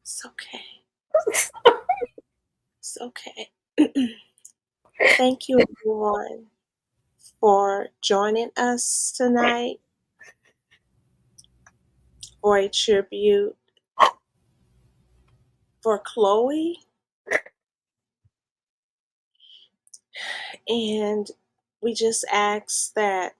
It's okay. It's okay. Thank you, everyone, for joining us tonight for a tribute for Chloe. And we just ask that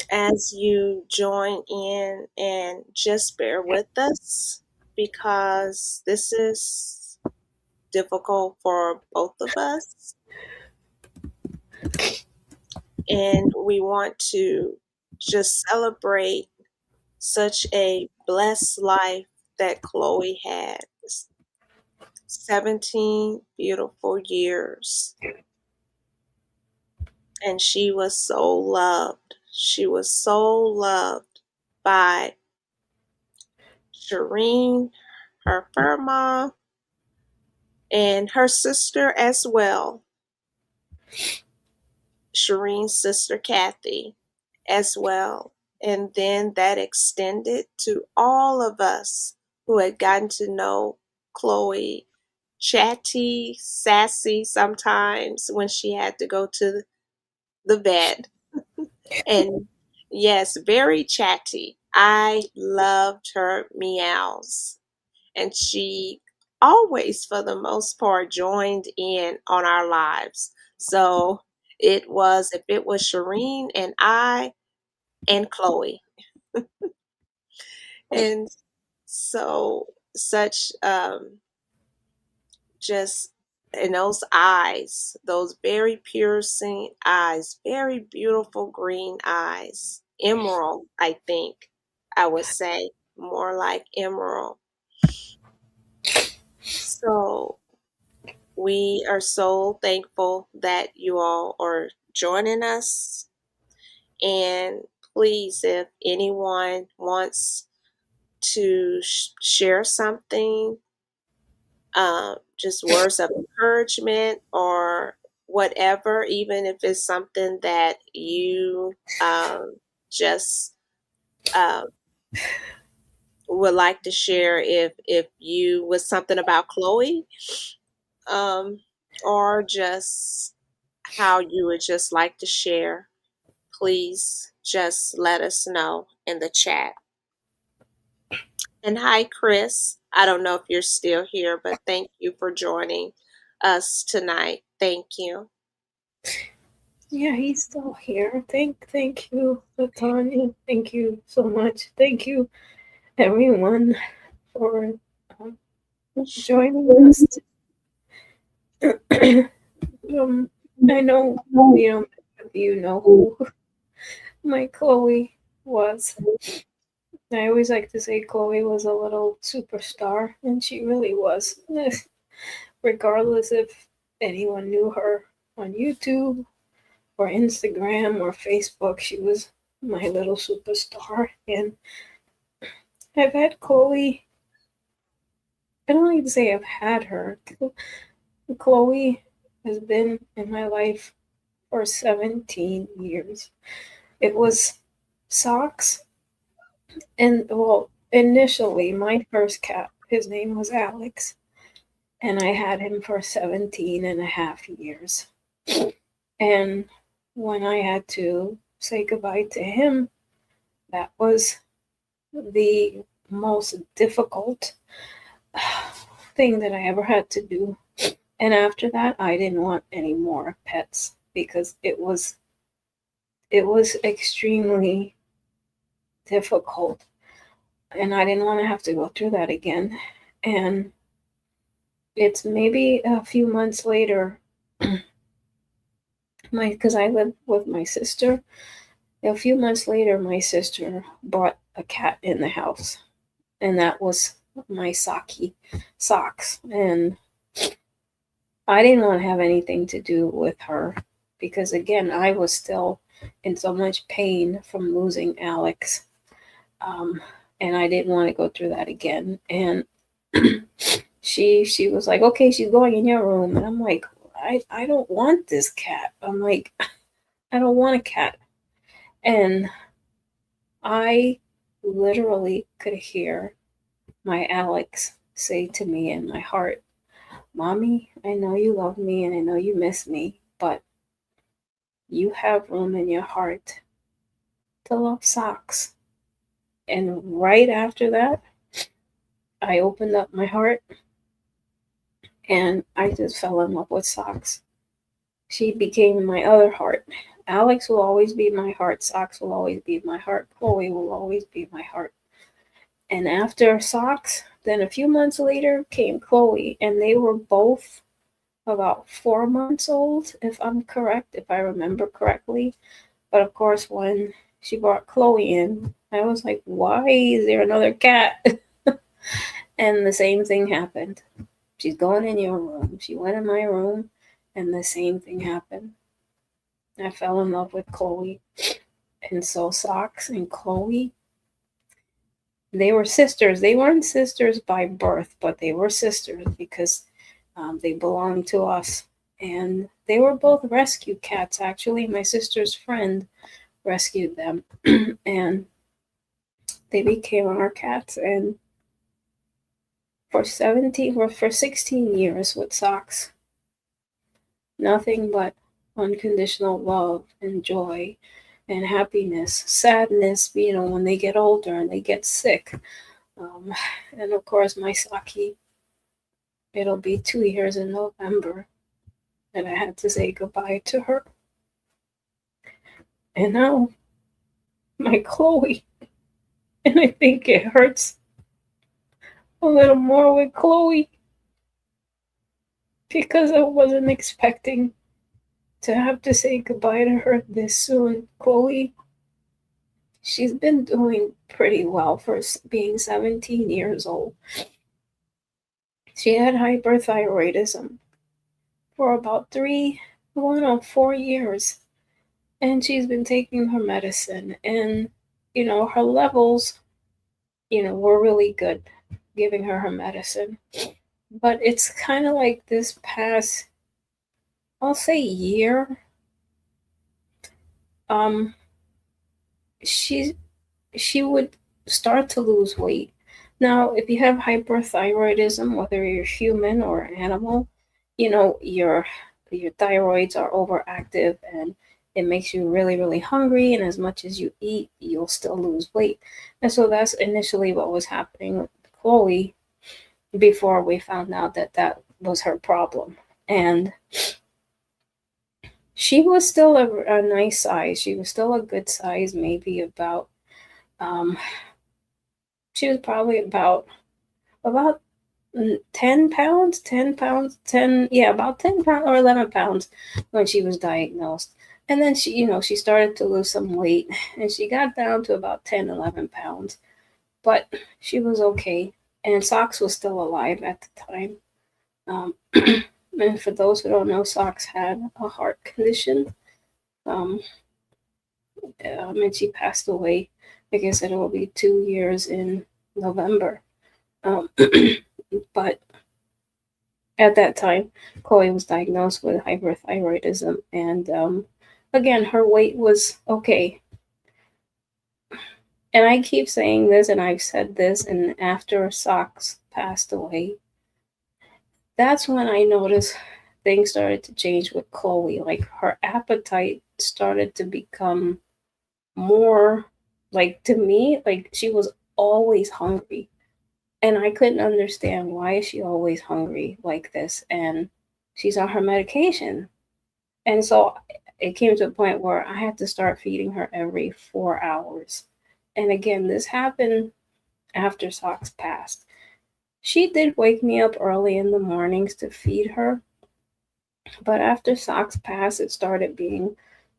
as you join in and just bear with us, because this is difficult for both of us. And we want to just celebrate such a blessed life that Chloe had. 17 beautiful years. And she was so loved. She was so loved by Shireen, her fur mom, and her sister as well. Shireen's sister Kathy as well. And then that extended to all of us who had gotten to know Chloe. Chatty, sassy sometimes when she had to go to the vet. And yes, very chatty. I loved her meows. And she always, for the most part, joined in on our lives. So if it was Shireen and I and Chloe. And so such just in those eyes, those very piercing eyes, very beautiful green eyes, emerald, I think I would say, more like emerald. So we are so thankful that you all are joining us. And please, if anyone wants to share something, just words of encouragement or whatever, even if it's something that you just uh, would like to share, if you was something about Chloe, um, or just how you would just like to share, please just let us know in the chat. And hi, Chris. I don't know if you're still here, but thank you for joining us tonight. Thank you. Yeah, he's still here. Thank you, Latanya. Thank you so much. Thank you, everyone, for um, joining us. um, I know you know who my Chloe was. I always like to say Chloe was a little superstar, and she really was. Regardless if anyone knew her on YouTube or Instagram or Facebook, she was my little superstar. And I've had Chloe, I don't even say I've had her. Chloe has been in my life for 17 years. It was Socks, and well, initially, my first cat, his name was Alex, and I had him for 17 and a half years. And when I had to say goodbye to him, that was the most difficult thing that I ever had to do. And after that, I didn't want any more pets because it was extremely difficult, and I didn't want to have to go through that again. And it's maybe a few months later, my because I lived with my sister. A few months later, my sister brought a cat in the house, and that was my Saki Socks. And I didn't want to have anything to do with her because, again, I was still in so much pain from losing Alex. Um, and I didn't want to go through that again. And she was like, okay, she's going in your room. And I'm like, I don't want this cat. I'm like, I don't want a cat. And I literally could hear my Alex say to me in my heart, Mommy, I know you love me and I know you miss me, but you have room in your heart to love Socks. And right after that, I opened up my heart and I just fell in love with Socks. She became my other heart. Alex will always be my heart. Socks will always be my heart. Chloe will always be my heart. And after Socks, then a few months later came Chloe, and they were both about 4 months old, if I'm correct, if I remember correctly. But of course, when she brought Chloe in, I was like, why is there another cat? And the same thing happened. She's going in your room. She went in my room, and the same thing happened. I fell in love with Chloe. And so Socks and Chloe, they were sisters. They weren't sisters by birth, but they were sisters because they belonged to us. And they were both rescue cats, actually. My sister's friend rescued them. And they became our cats. And for 16 years with Socks, nothing but unconditional love and joy and happiness, sadness, when they get older and they get sick. Um, and of course, my Saki, it'll be 2 years in November that I had to say goodbye to her. And now, my Chloe. And I think it hurts a little more with Chloe because I wasn't expecting to have to say goodbye to her this soon. Chloe, she's been doing pretty well for being 17 years old. She had hyperthyroidism for about 4 years, and she's been taking her medicine, and her levels were really good giving her medicine. But it's kind of like this past I'll say year, um, she she would start to lose weight. Now, if you have hyperthyroidism, whether you're human or animal, your thyroids are overactive and it makes you really, really hungry. And as much as you eat, you'll still lose weight. And so that's initially what was happening with Chloe before we found out that that was her problem. And she was still a nice size. She was still a good size, maybe about um, she was probably about 10 pounds, 10 pounds, 10, yeah, about 10 pounds or 11 pounds when she was diagnosed. And then she started to lose some weight and she got down to about 10, 11 pounds, but she was okay. And Socks was still alive at the time. Um, and for those who don't know, Socks had a heart condition. Um, and she passed away. Like I said, it will be 2 years in November. Um, but at that time, Chloe was diagnosed with hyperthyroidism, and again, her weight was okay. And I keep saying this, and I've said this, and after Socks passed away, that's when I noticed things started to change with Chloe. Like her appetite started to become more like to me, like she was always hungry. And I couldn't understand why is she always hungry like this, and she's on her medication. And so it came to a point where I had to start feeding her every 4 hours. And again, this happened after Socks passed. She did wake me up early in the mornings to feed her, but after Socks passed, it started being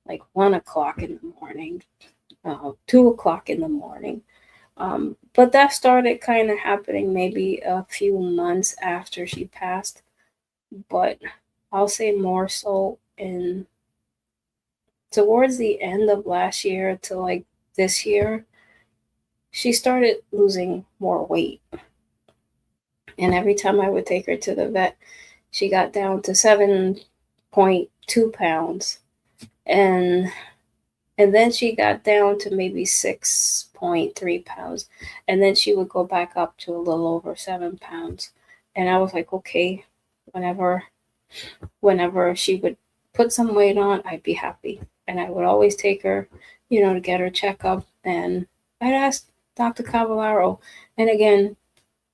like 1 o'clock in the morning, 2 o'clock in the morning. But that started kind of happening maybe a few months after she passed, but I'll say more so in towards the end of last year to like this year, she started losing more weight. And every time I would take her to the vet, she got down to 7.2 pounds. And and then she got down to maybe 6.3 pounds. And then she would go back up to a little over 7 pounds. And I was like, okay, whenever whenever she would put some weight on, I'd be happy. And I would always take her, to get her checkup. And I'd ask Dr. Cavallaro, and again,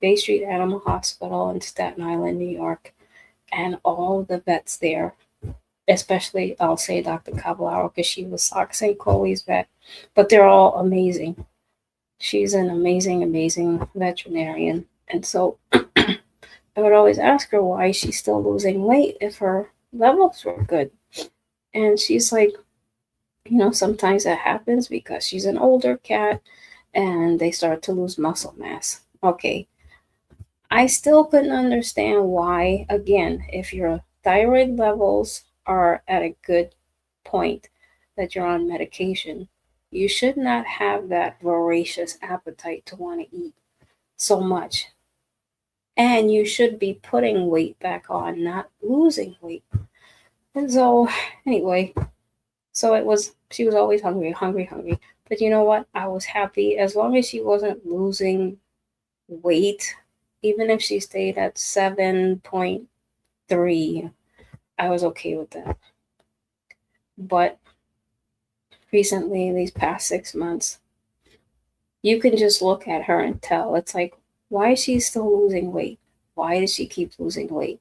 Bay Street Animal Hospital in Staten Island, New York, and all the vets there, especially I'll say Dr. Cavallaro because she was Socks and Chloe's vet, but they're all amazing. She's an amazing, amazing veterinarian. And so I would always ask her why she's still losing weight if her levels were good. And she's like, sometimes that happens because she's an older cat and they start to lose muscle mass. Okay. I still couldn't understand why, again, if your thyroid levels are at a good point that you're on medication, you should not have that voracious appetite to want to eat so much. And you should be putting weight back on, not losing weight. And so, anyway, she was always hungry, hungry, hungry. But you know what? I was happy as long as she wasn't losing weight, even if she stayed at 7.3, I was okay with that. But recently, these past 6 months, you can just look at her and tell. It's like, why is she still losing weight? Why does she keep losing weight?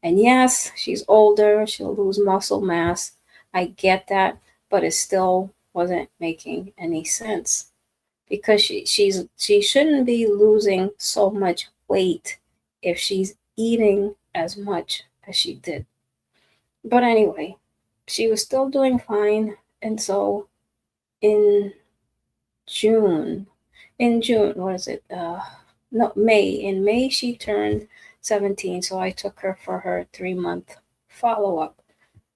And yes, she's older, she'll lose muscle mass. I get that, but it still wasn't making any sense because she shouldn't be losing so much weight if she's eating as much as she did. But anyway, she was still doing fine, and so in June, what is it? No, May. In May, she turned 17, so I took her for her 3-month follow up.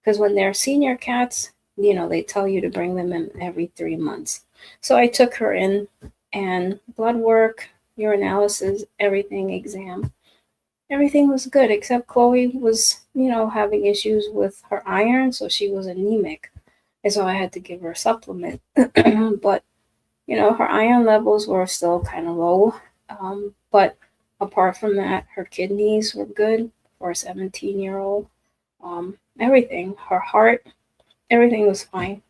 Because when they're senior cats, they tell you to bring them in every 3 months. So I took her in and blood work, urinalysis, everything exam. everything was good except Chloe was, having issues with her iron, so she was anemic. And so I had to give her a supplement. But, her iron levels were still kind of low. But apart from that, her kidneys were good for a 17-year-old. Everything, her heart, everything was fine.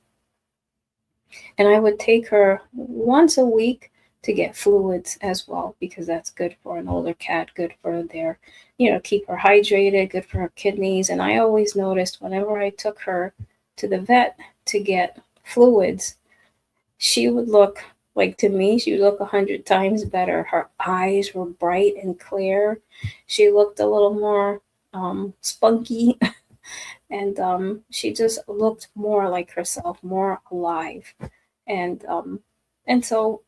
And I would take her once a week to get fluids as well because that's good for an older cat, good for their, keep her hydrated, good for her kidneys. And I always noticed whenever I took her to the vet to get fluids, she would look like, to me, she would look 100 times better. Her eyes were bright and clear. She looked a little more spunky, and she just looked more like herself, more alive. And um and so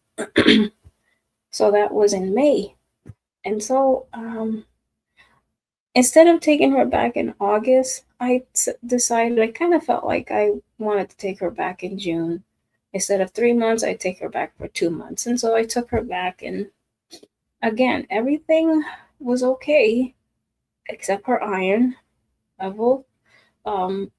so that was in May. And so instead of taking her back in August, decided, I kind of felt like I wanted to take her back in June. Instead of 3 months, I take her back for 2 months. And so I took her back, and again, everything was okay except her iron level. Um,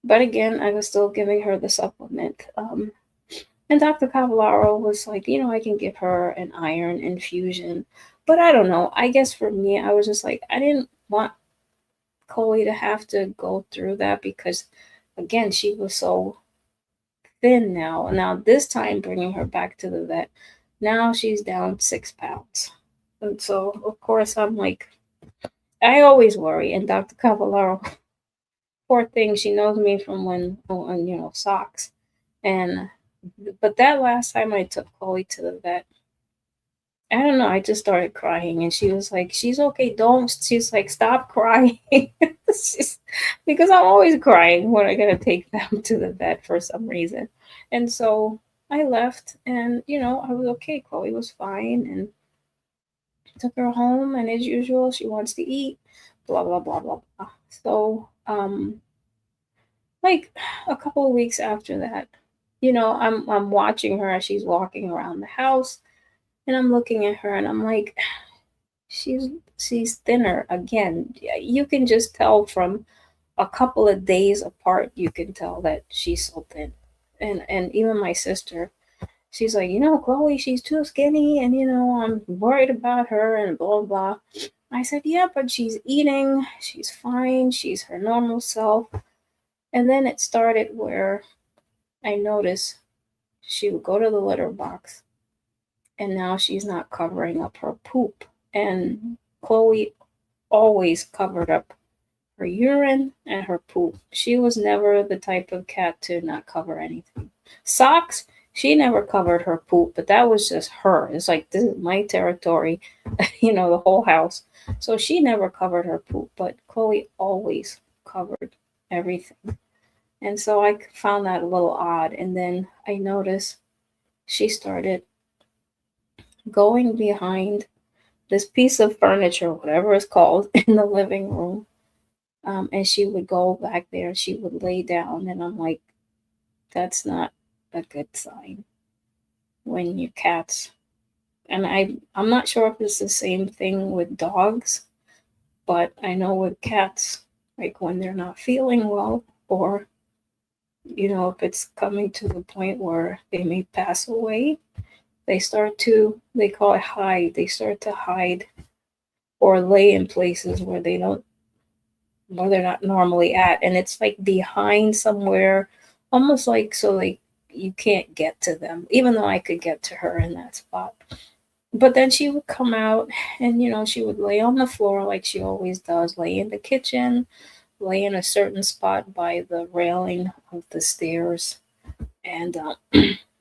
but again, I was still giving her the supplement. And Dr. Cavallaro was like, I can give her an iron infusion. But I don't know. I guess for me, I was just like, I didn't want Chloe to have to go through that because, again, she was so thin now. Now, this time, bringing her back to the vet, now she's down 6 pounds. And so, of course, I'm like, I always worry. And Dr. Cavallaro, poor thing, she knows me from when socks. And but that last time I took Chloe to the vet, I don't know, I just started crying, and she was like, "She's okay, don't." She's like, "Stop crying." She's, because I'm always crying when I gotta take them to the vet for some reason. And so I left, and I was okay. Chloe was fine, and took her home, and as usual, she wants to eat, blah blah blah blah blah. So like a couple of weeks after that, I'm watching her as she's walking around the house, and I'm looking at her, and I'm like, she's she's thinner again. You can just tell from a couple of days apart. You can tell that she's so thin, and even my sister, she's like, Chloe, she's too skinny, and I'm worried about her, and blah blah. I said, yeah, but she's eating, she's fine, she's her normal self. And then it started where I noticed she would go to the litter box, and now she's not covering up her poop. And Chloe always covered up her urine and her poop. She was never the type of cat to not cover anything. Socks, she never covered her poop, but that was just her. It's like, this is my territory, the whole house. So she never covered her poop, but Chloe always covered everything. And so I found that a little odd. And then I noticed she started going behind this piece of furniture, whatever it's called, in the living room. And she would go back there and she would lay down. And I'm like, that's not a good sign when your cats. And I'm not sure if it's the same thing with dogs, but I know with cats, like when they're not feeling well, or if it's coming to the point where they may pass away, they call it hide. They start to hide or lay in places where they're not normally at. And it's like behind somewhere, almost like, so like you can't get to them, even though I could get to her in that spot. But then she would come out, and she would lay on the floor like she always does, lay in the kitchen, lay in a certain spot by the railing of the stairs. And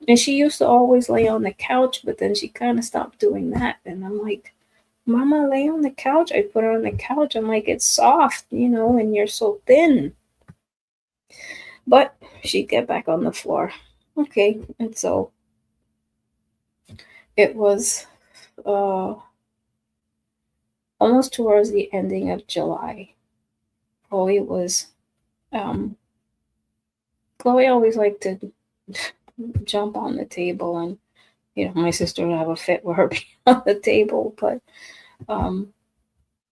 and she used to always lay on the couch, but then she kind of stopped doing that. And I'm like, Mama, lay on the couch. I put her on the couch. I'm like, it's soft, and you're so thin. But she'd get back on the floor. Okay. And so it was almost towards the ending of July. Chloe was, um, Chloe always liked to jump on the table, and my sister would have a fit with her being on the table. But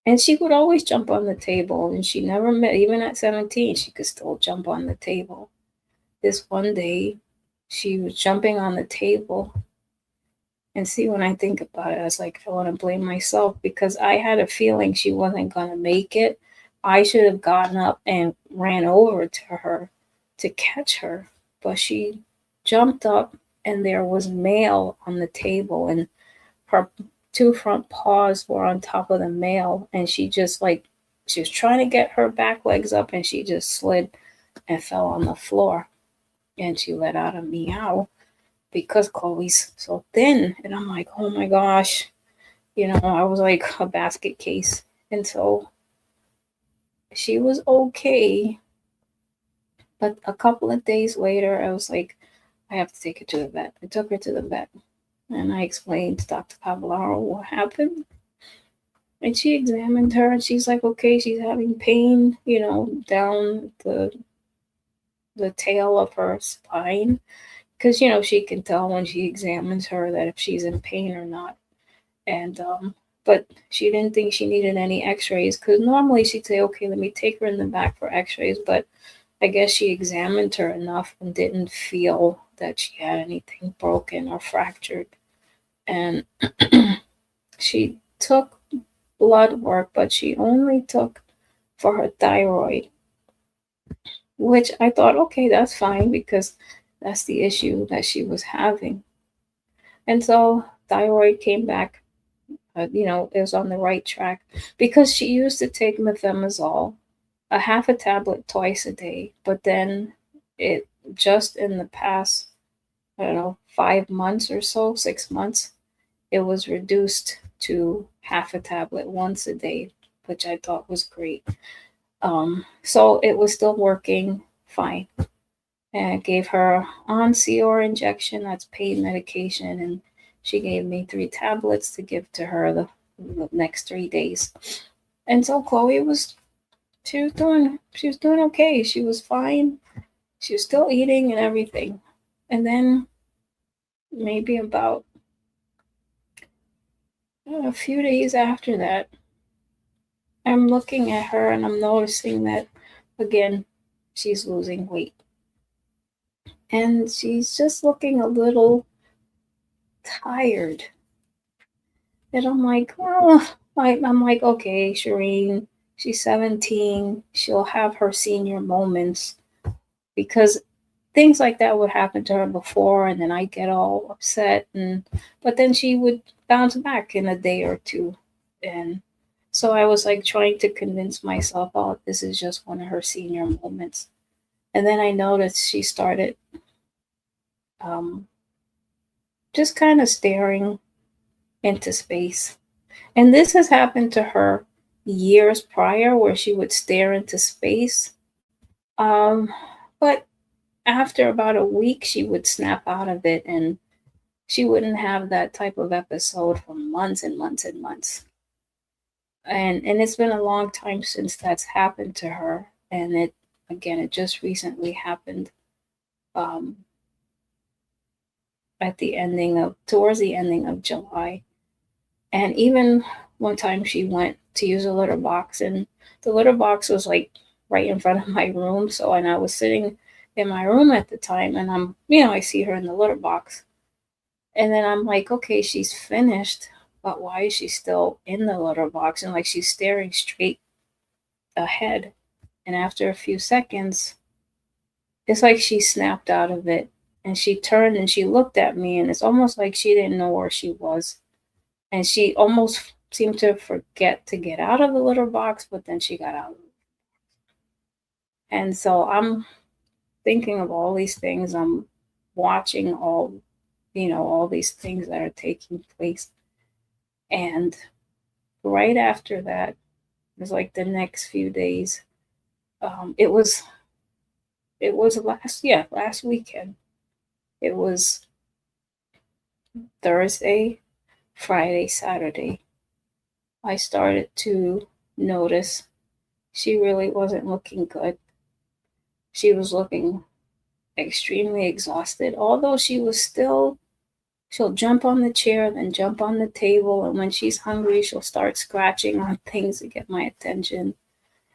And she would always jump on the table, and she never met, even at 17, she could still jump on the table. This one day, she was jumping on the table. And see, when I think about it, I was like, I want to blame myself because I had a feeling she wasn't going to make it. I should have gotten up and ran over to her to catch her. But she jumped up, and there was mail on the table, and her two front paws were on top of the mail. And she just like, she was trying to get her back legs up, and she just slid and fell on the floor. And she let out a meow because Chloe's so thin. And I'm like, oh my gosh, I was like a basket case. And so she was okay. But a couple of days later, I was like, I have to take her to the vet. I took her to the vet, and I explained to Dr. Cavallaro what happened. And she examined her, and she's like, okay, she's having pain, down the tail of her spine. Because, she can tell when she examines her that if she's in pain or not. And but she didn't think she needed any x-rays, because normally she'd say, okay, let me take her in the back for x-rays. But I guess she examined her enough and didn't feel that she had anything broken or fractured. And she took blood work, but she only took for her thyroid, which I thought, okay, that's fine, because that's the issue that she was having. And so thyroid came back, it was on the right track, because she used to take methimazole, a half a tablet twice a day. But then it just in the past, I don't know, 5 months or so, 6 months, it was reduced to half a tablet once a day, which I thought was great. So it was still working fine. And I gave her Onsior injection, that's pain medication, and she gave me 3 tablets to give to her the next 3 days. And so Chloe she was doing okay. She was fine. She was still eating and everything. And then maybe about a few days after that, I'm looking at her and I'm noticing that again she's losing weight. And she's just looking a little tired. And I'm like, well, I'm like, okay, Shireen, she's 17. She'll have her senior moments, because things like that would happen to her before, and then I get all upset, but then she would bounce back in a day or two. And so I was like trying to convince myself, oh, this is just one of her senior moments. And then I noticed she started um, just kind of staring into space. And this has happened to her years prior, where she would stare into space. But after about a week, she would snap out of it, and she wouldn't have that type of episode for months and months and months. And it's been a long time since that's happened to her. And it just recently happened, um, towards the ending of July. And even one time she went to use a litter box, and the litter box was like right in front of my room. So, and I was sitting in my room at the time, and I see her in the litter box. And then I'm like, okay, she's finished, but why is she still in the litter box? And like she's staring straight ahead. And after a few seconds, it's like she snapped out of it, and she turned and she looked at me, and it's almost like she didn't know where she was. And she almost seemed to forget to get out of the litter box, but then she got out. And so I'm thinking of all these things. I'm watching all these things that are taking place. And right after that, it was like the next few days. It was last weekend. It was Thursday, Friday, Saturday. I started to notice she really wasn't looking good. She was looking extremely exhausted, although she was still She'll jump on the chair, then jump on the table, and when she's hungry, she'll start scratching on things to get my attention.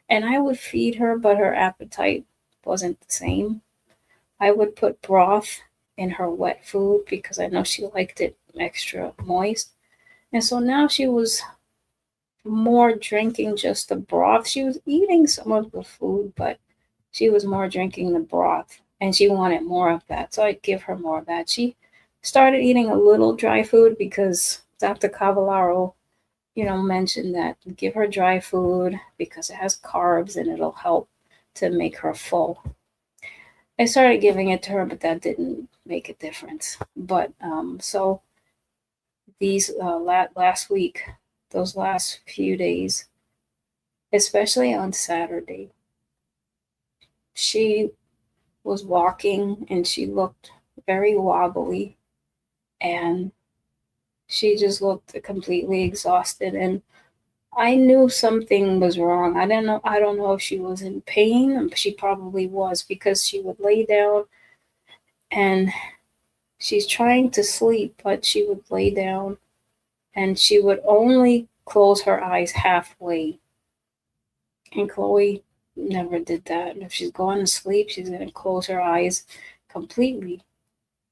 And I would feed her, but her appetite wasn't the same. I would put broth in her wet food because I know she liked it extra moist. And so now she was more drinking just the broth. She was eating some of the food, but she was more drinking the broth and she wanted more of that. So I'd give her more of that. She started eating a little dry food because Dr. Cavallaro, mentioned that give her dry food because it has carbs and it'll help to make her full. I started giving it to her, but that didn't make a difference. But so these last week, those last few days, especially on Saturday, she was walking and she looked very wobbly and she just looked completely exhausted, and I knew something was wrong. I don't know if she was in pain. She probably was because she would lay down and she's trying to sleep, but she would lay down and she would only close her eyes halfway. And Chloe never did that. If she's going to sleep, she's going to close her eyes completely.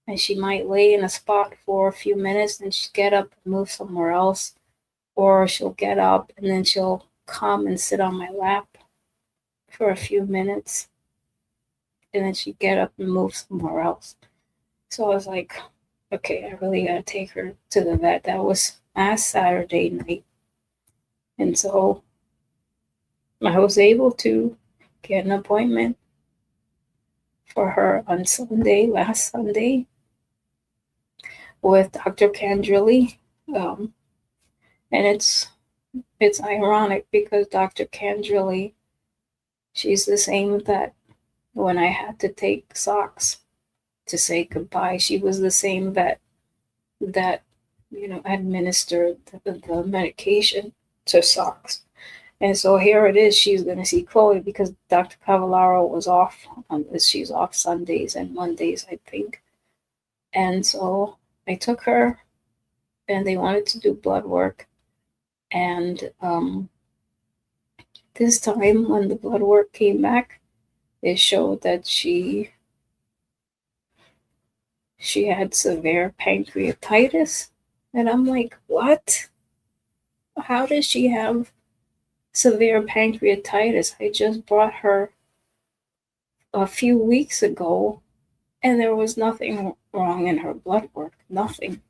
And she might lay in a spot for a few minutes, then she'd get up and move somewhere else. Or she'll get up and then she'll come and sit on my lap for a few minutes. And then she'd get up and move somewhere else. So I was like, okay, I really got to take her to the vet. That was last Saturday night. And so I was able to get an appointment for her on Sunday, last Sunday, with Dr. Candrilli. And it's ironic because Dr. Candrilli, she's the same vet when I had to take socks to say goodbye. She was the same vet that administered the medication to socks. And so here it is. She's going to see Chloe because Dr. Cavallaro was off. She's off Sundays and Mondays, I think. And so I took her, and they wanted to do blood work. And this time, when the blood work came back, it showed that she had severe pancreatitis. And I'm like, what? How does she have severe pancreatitis? I just brought her a few weeks ago and there was nothing wrong in her blood work, nothing.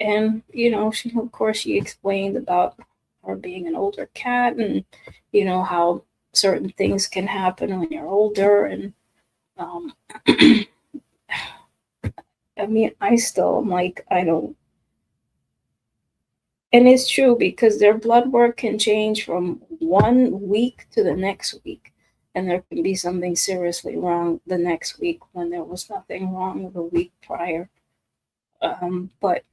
And she explained about her being an older cat, and how certain things can happen when you're older. And I mean, I still am like, I don't. And it's true because their blood work can change from 1 week to the next week. And there can be something seriously wrong the next week when there was nothing wrong the week prior. But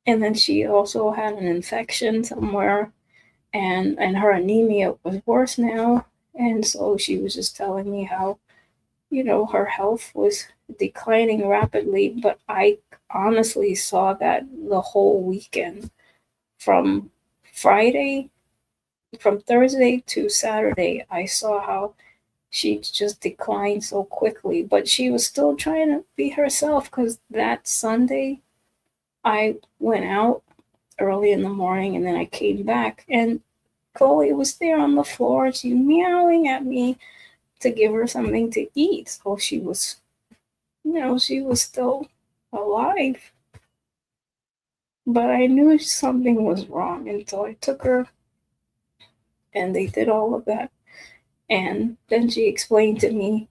and then she also had an infection somewhere, and her anemia was worse now. And so she was just telling me how, her health was declining rapidly. But I honestly saw that the whole weekend from Friday, from Thursday to Saturday, I saw how she just declined so quickly. But she was still trying to be herself because that Sunday I went out early in the morning and then I came back and Chloe was there on the floor. She's meowing at me to give her something to eat. So she was, she was still alive. But I knew something was wrong until I took her and they did all of that. And then she explained to me,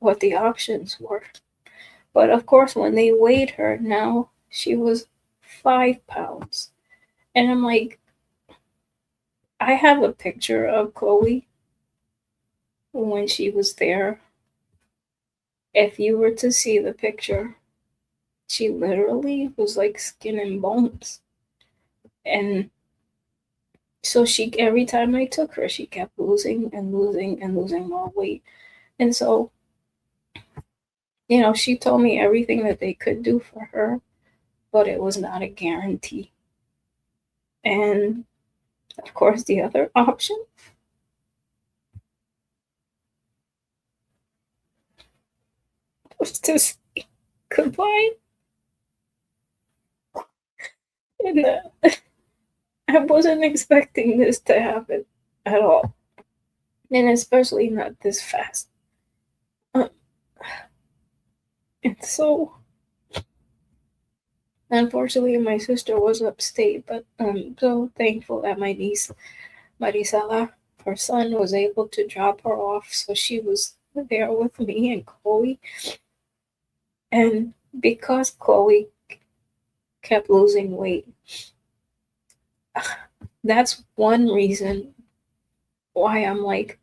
what the options were. But of course, when they weighed her, now she was 5 pounds. And I'm like, I have a picture of Chloe when she was there. If you were to see the picture, she literally was like skin and bones. And so every time I took her, she kept losing and losing and losing more weight. And so She told me everything that they could do for her, but it was not a guarantee. And of course, the other option was to say goodbye. And I wasn't expecting this to happen at all, and especially not this fast. Um, and so, unfortunately, my sister was upstate, but I'm so thankful that my niece, Marisela, her son, was able to drop her off, so she was there with me and Chloe. And because Chloe kept losing weight, that's one reason why I'm like,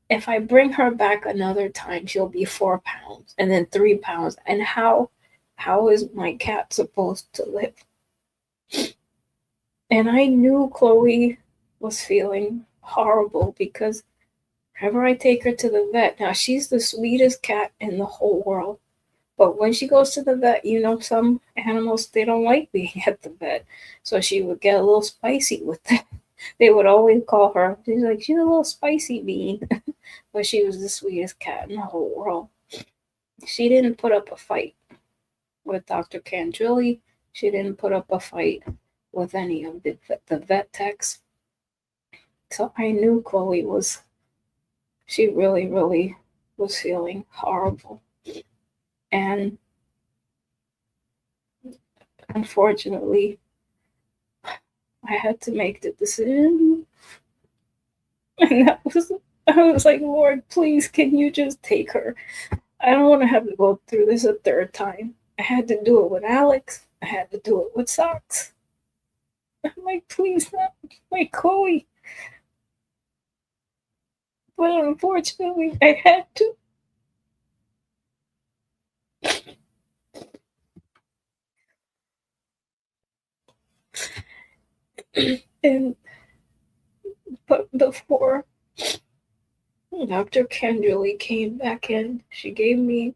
if I bring her back another time, she'll be 4 pounds and then 3 pounds. And how is my cat supposed to live? And I knew Chloe was feeling horrible because whenever I take her to the vet, now she's the sweetest cat in the whole world. But when she goes to the vet, some animals, they don't like being at the vet. So she would get a little spicy with them. They would always call her, she's like, she's a little spicy bean. But she was the sweetest cat in the whole world. She didn't put up a fight with Dr. Candrilli. She didn't put up a fight with any of the vet techs. So I knew Chloe she really, really was feeling horrible. And unfortunately, I had to make the decision. And I was like, Lord, please, can you just take her? I don't want to have to go through this a third time. I had to do it with Alex. I had to do it with Socks. I'm like, please, not my Chloe. But unfortunately, I had to. And but before Dr. Kendrily came back in, she gave me,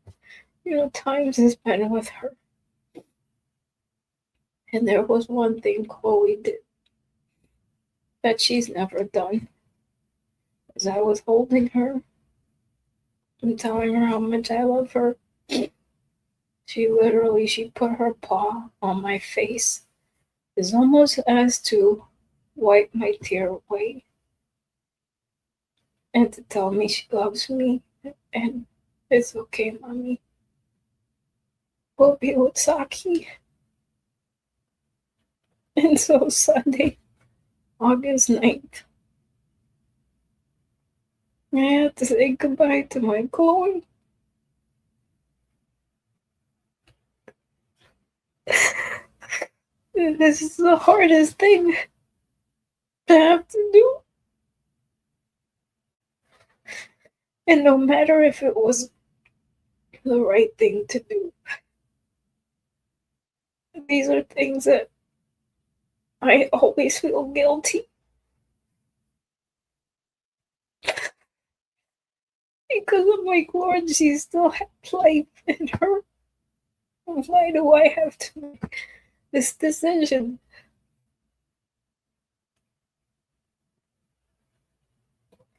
time to spend with her. And there was one thing Chloe did that she's never done. As I was holding her and telling her how much I love her, she put her paw on my face. It's almost as to wipe my tear away and to tell me she loves me and it's okay, mommy. We'll be with Saki. And so Sunday, August 9th, I had to say goodbye to my Chloe. This is the hardest thing to have to do. And no matter if it was the right thing to do, these are things that I always feel guilty. Because I'm like, Lord, she still has life in her. Why do I have to make this decision?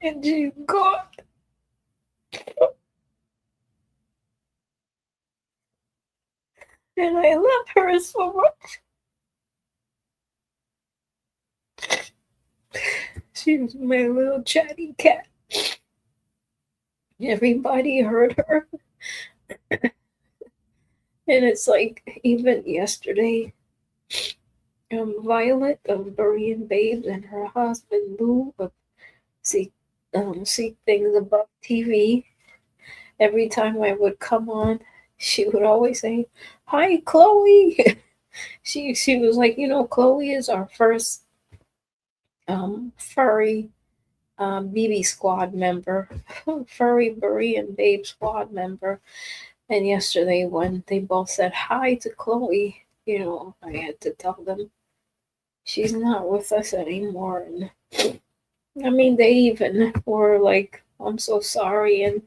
And she's gone. And I love her so much. She was my little chatty cat. Everybody heard her. And it's like, even yesterday, Violet of Burry Babes and her husband Lou of Seek, Seek Things Above TV. Every time I would come on, she would always say, "Hi, Chloe." she was like, Chloe is our first furry BB squad member, furry Burry and Babe squad member. And yesterday, when they both said hi to Chloe, I had to tell them she's not with us anymore. And I mean, they even were like, I'm so sorry. And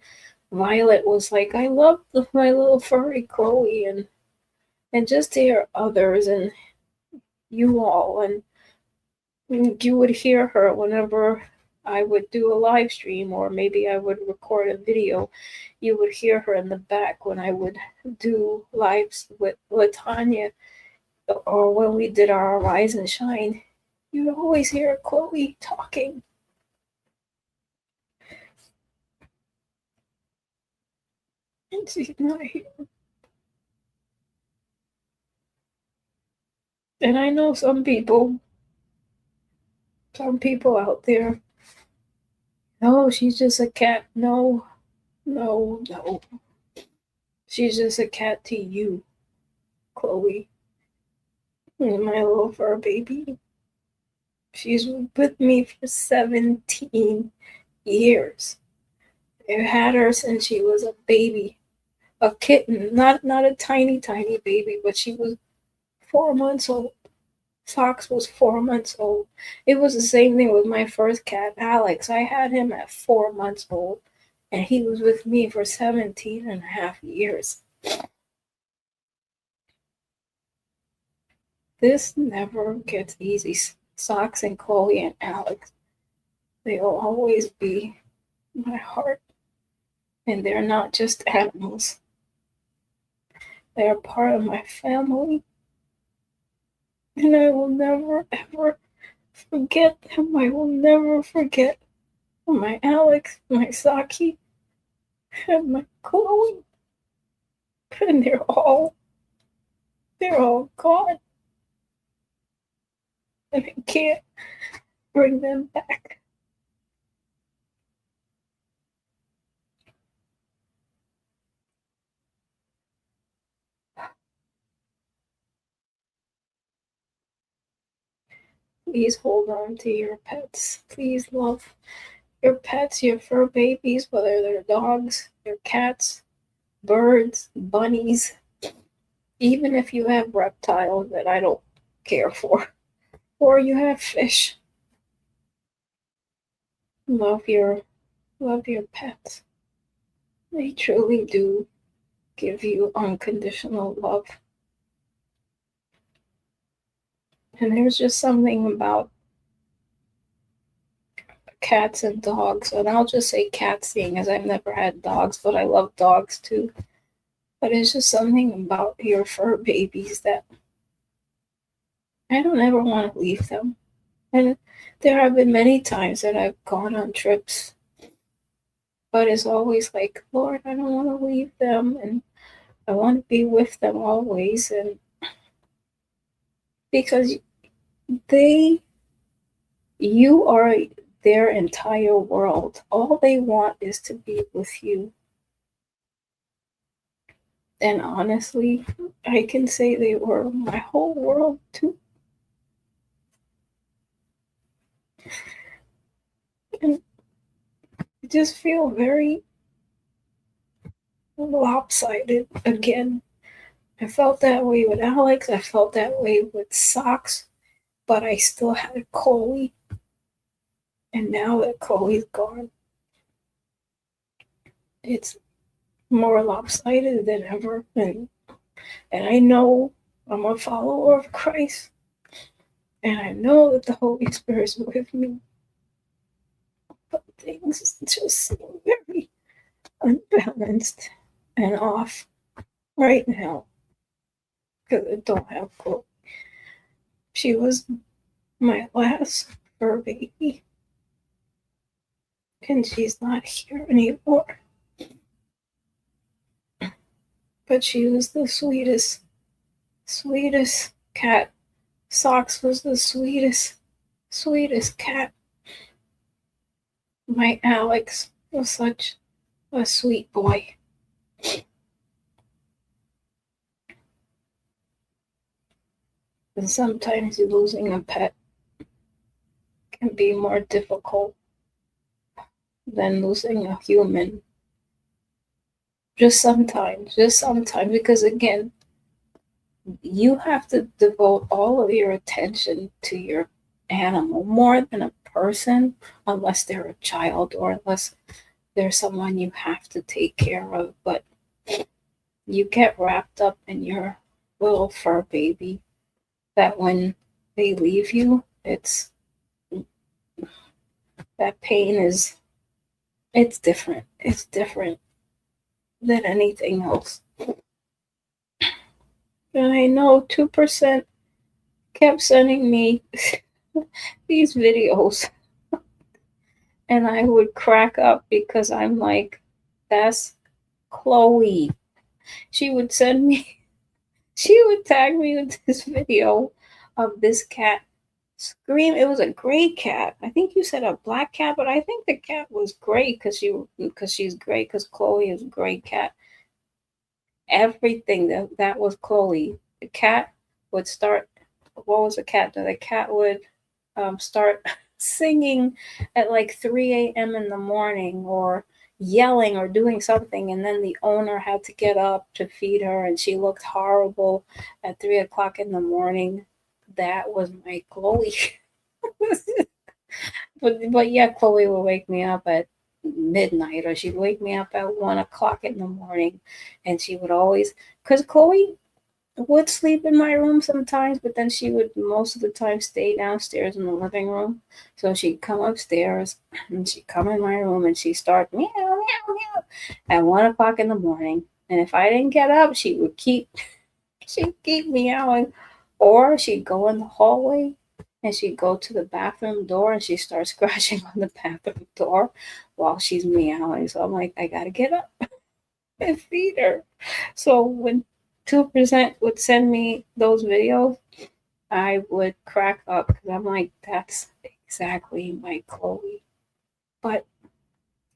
Violet was like, I love my little furry Chloe, and just to hear others and you all, and you would hear her whenever I would do a live stream, or maybe I would record a video. You would hear her in the back when I would do lives with Latanya, or when we did our Rise and Shine. You would always hear Chloe talking. And she's not here. And I know some people out there, no, she's just a cat. No, no, no. She's just a cat to you, Chloe. My little fur baby. She's with me for 17 years. I had her since she was a baby, a kitten, not a tiny, tiny baby, but she was 4 months old. Fox was 4 months old. It was the same thing with my first cat, Alex. I had him at 4 months old, and he was with me for 17 and a half years. This never gets easy. Socks and Chloe and Alex, they'll always be my heart. And they're not just animals, they are part of my family. And I will never, ever forget them. I will never forget my Alex, my Saki, and my Chloe. And they're all gone. And I can't bring them back. Please hold on to your pets. Please love your pets, your fur babies, whether they're dogs, your cats, birds, bunnies, even if you have reptiles that I don't care for, or you have fish. Love your pets. They truly do give you unconditional love. And there's just something about cats and dogs, and I'll just say cats, seeing as I've never had dogs, but I love dogs too. But it's just something about your fur babies that I don't ever want to leave them. And there have been many times that I've gone on trips, but it's always like, Lord, I don't want to leave them, and I want to be with them always. And because they, you are their entire world. All they want is to be with you. And honestly, I can say they were my whole world too. And I just feel very lopsided again. I felt that way with Alex. I felt that way with Socks. But I still had Chloe. And now that Chloe's gone, it's more lopsided than ever. And I know I'm a follower of Christ. And I know that the Holy Spirit's with me. But things just seem very unbalanced and off right now. Because I don't have Chloe. She was my last fur baby. And she's not here anymore. But she was the sweetest cat. Socks was the sweetest cat. My Alex was such a sweet boy. And sometimes losing a pet can be more difficult than losing a human. Just sometimes, because again, you have to devote all of your attention to your animal more than a person, unless they're a child or unless there's someone you have to take care of, but you get wrapped up in your little fur baby that when they leave you, it's that pain is it's different. It's different than anything else. And I know 2% kept sending me these videos, and I would crack up because I'm like, that's Chloe. She would send me, she would tag me with this video of this cat scream. It was a gray cat. I think you said a black cat, but I think the cat was gray because she's gray because Chloe is a gray cat. Everything that was Chloe. The cat would start. What was the cat? The cat would start singing at like 3 a.m. in the morning or yelling or doing something, and then the owner had to get up to feed her, and she looked horrible at 3 o'clock in the morning. That was my Chloe. But yeah, Chloe would wake me up at midnight, or she'd wake me up at 1 o'clock in the morning, and she would always, because Chloe would sleep in my room sometimes, but then she would most of the time stay downstairs in the living room. So she'd come upstairs and she'd come in my room and she'd start meow meow meow at 1 o'clock in the morning. And if I didn't get up, she'd keep meowing, or she'd go in the hallway and she'd go to the bathroom door and she'd start scratching on the bathroom door while she's meowing. So I'm like, I gotta get up and feed her. So when 2% would send me those videos, I would crack up because I'm like, that's exactly my Chloe. But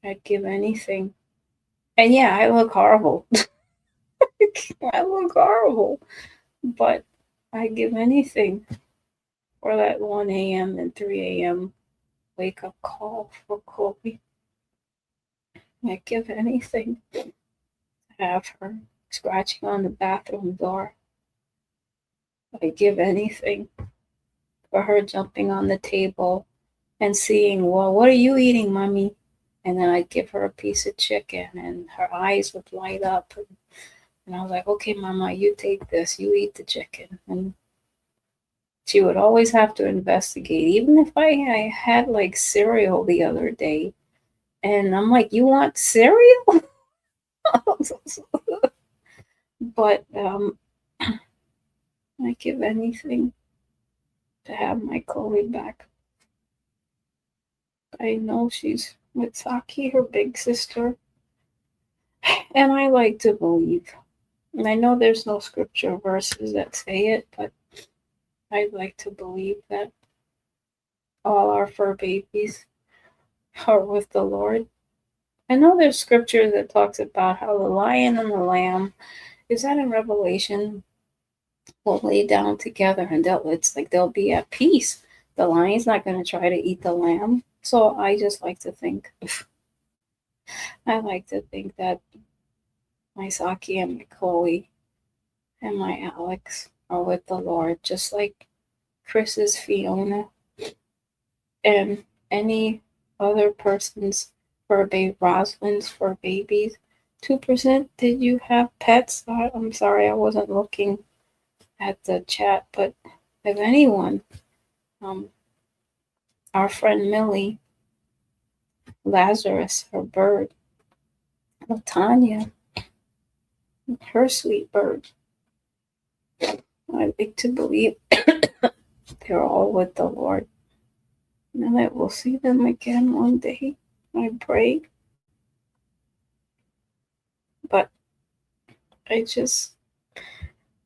I'd give anything. And yeah, I look horrible. I look horrible. But I'd give anything for that 1 a.m. and 3 a.m. wake up call for Chloe. I'd give anything to have her scratching on the bathroom door. I'd give anything for her jumping on the table and seeing, well, what are you eating, mommy? And then I'd give her a piece of chicken, and her eyes would light up. And I was like, okay, mama, you take this, you eat the chicken. And she would always have to investigate, even if I had like cereal the other day. And I'm like, you want cereal? But I give anything to have my Chloe back. I know she's with Saki, her big sister, and I like to believe. And I know there's no scripture verses that say it, but I'd like to believe that all our fur babies are with the Lord. I know there's scripture that talks about how the lion and the lamb, is that in Revelation, will lay down together and it's like they'll be at peace. The lion's not going to try to eat the lamb. So I just like to think, I like to think that my Saki and my Chloe and my Alex are with the Lord, just like Chris's Fiona and any other person's fur baby, Rosalind's fur babies. 2%, did you have pets? I'm sorry, I wasn't looking at the chat, but if anyone, um, our friend Millie, Lazarus, her bird, Latanya, her sweet bird, I like to believe they're all with the Lord and that we'll see them again one day. I pray. But I just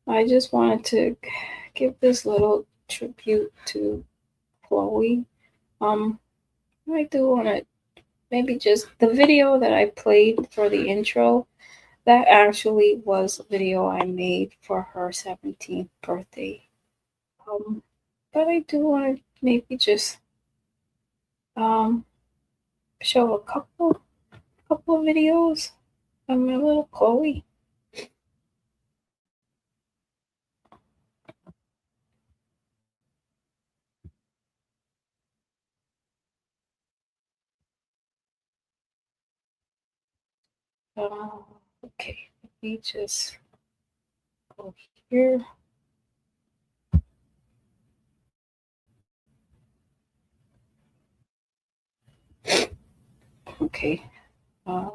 I just wanted to give this little tribute to Chloe. Um, I do want to maybe just the video that I played for the intro. That actually was a video I made for her 17th birthday. Um, but I do want to maybe just um show a couple of videos of my little Chloe. Uh, okay, let me just go here. Okay. Uh,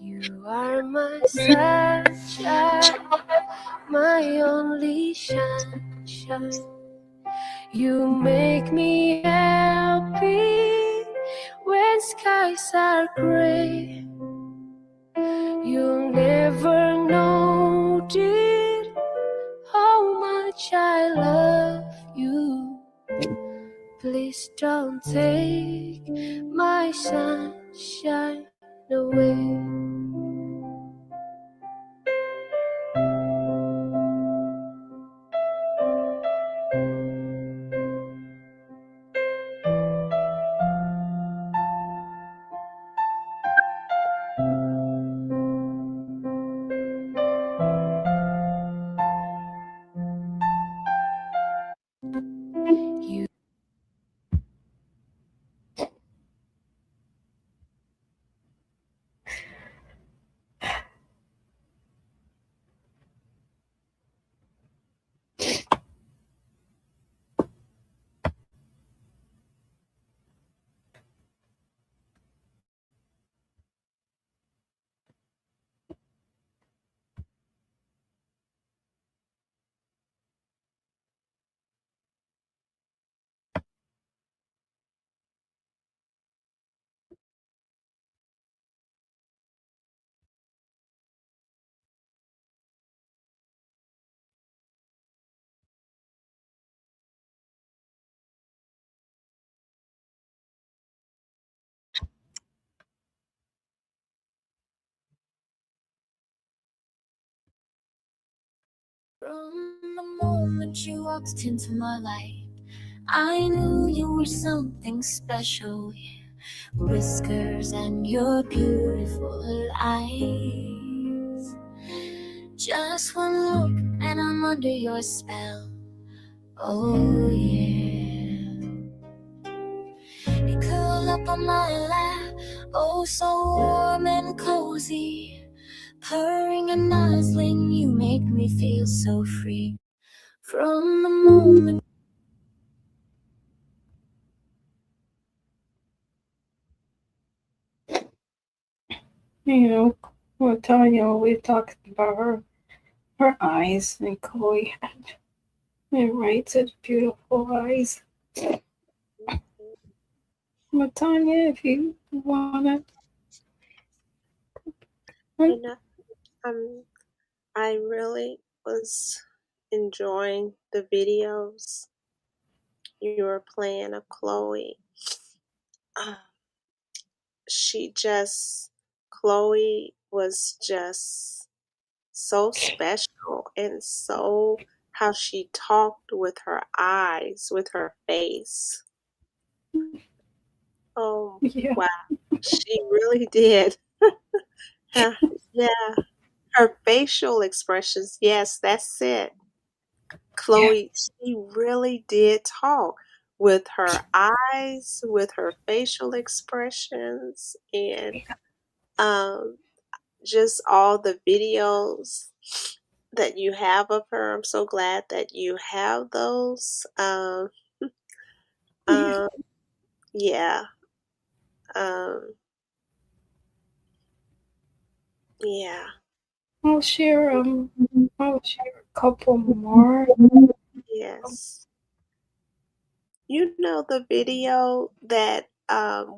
You are my sunshine, my only sunshine. You make me happy when skies are gray. You'll never know, dear, how much I love you. Please don't take my sunshine away. You From the moment you walked into my life, I knew you were something special. Whiskers and your beautiful eyes. Just one look and I'm under your spell. Oh yeah. You curl up on my lap, oh so warm and cozy. Purring and nuzzling, you make me feel so free. From the moment you know, well, Tanya always talks about her eyes, and Chloe and right such beautiful eyes. But Tanya, if you wanna, You know, um, I really was enjoying the videos you were playing of Chloe. Uh, she just, Chloe was just so special, and so how she talked with her eyes, with her face. Oh, yeah, wow. She really did. Huh, yeah, her facial expressions. Yes, that's it. yeah, Chloe, she really did talk with her eyes, with her facial expressions, and um, just all the videos that you have of her. I'm so glad that you have those. yeah. Um, yeah, um, yeah, I'll share I'll share a couple more. yes. You know the video that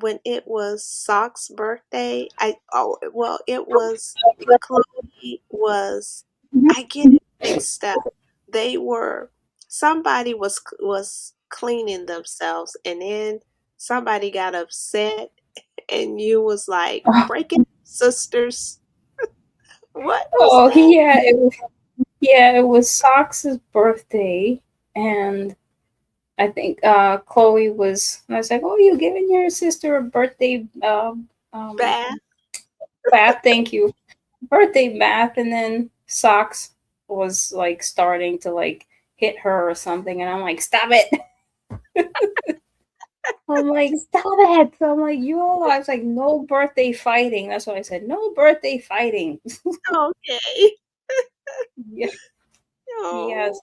when it was Sock's birthday, it was Chloe was, I get it mixed up. They were, somebody was cleaning themselves, and then somebody got upset, and you was like, break it, sisters. What was Oh that? yeah, it was Sox's birthday, and I think Chloe was. I was like, "Oh, you giving your sister a birthday Bath? bath? Thank you, birthday bath." And then Socks was like starting to like hit her or something, and I'm like, stop it. I'm like, stop it. So I'm like, I was like, no birthday fighting. That's what I said. No birthday fighting. Okay. Yeah. Yes.